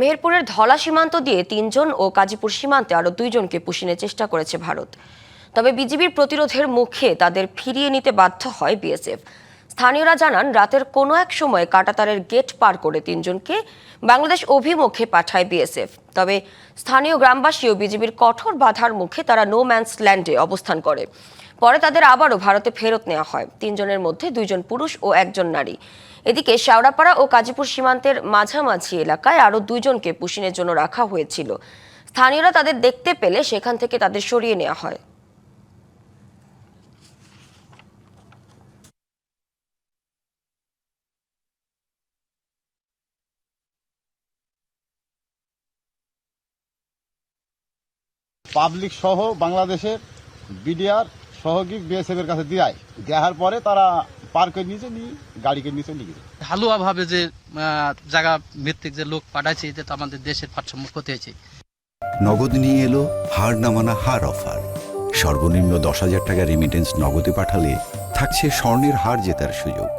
মেহেরপুরের ধলা সীমান্ত দিয়ে ৩ জন ও গাজীপুর সীমান্তে আরও ২ জনকে পুশিনের চেষ্টা করেছে ভারত। তবে বিজিবির প্রতিরোধের মুখে তাদের ফিরিয়ে নিতে বাধ্য হয় বিএসএফ। স্থানীয়রা জানান, রাতের কোনো এক সময় কাঁটাতারের গেট পার করে ৩ জনকে বাংলাদেশ অভিমুখে পাঠায় বিএসএফ। তবে স্থানীয় গ্রামবাসী ও বিজিবির কঠোর বাধার মুখে তারা নো ম্যানস ল্যান্ডে অবস্থান করে। পরে তাদের আবারও ভারতে ফেরত নেওয়া হয়। ৩ জনের মধ্যে ২ জন পুরুষ ও ১ জন নারী। এদিকে শেওড়াপাড়া ও গাজীপুর সীমান্তের মাঝামাঝি এলাকায় আরও ২ জনকে পুশিনের জন্য রাখা হয়েছিল। স্থানীয়রা তাদের দেখতে পেলে সেখান থেকে তাদের সরিয়ে নেওয়া হয়। পাবলিক সহ বাংলাদেশের বিডিআর সহযোগী বিএসএফ এর কাছে দেওয়ার পরে তারা পার্কের নিচে নিয়ে গাড়িকে নিচে নিয়ে হালুয়া ভাবে যে জায়গা ভিত্তিক যে লোক পাঠাইছে, এতে তো আমাদের দেশের ভারসাম্য ক্ষতি হয়েছে। নগদ নিয়ে এলো হার না মানা হার অফার। সর্বনিম্ন ১০,০০০ টাকা রেমিটেন্স নগদে পাঠালে থাকছে স্বর্ণের হার জেতার সুযোগ।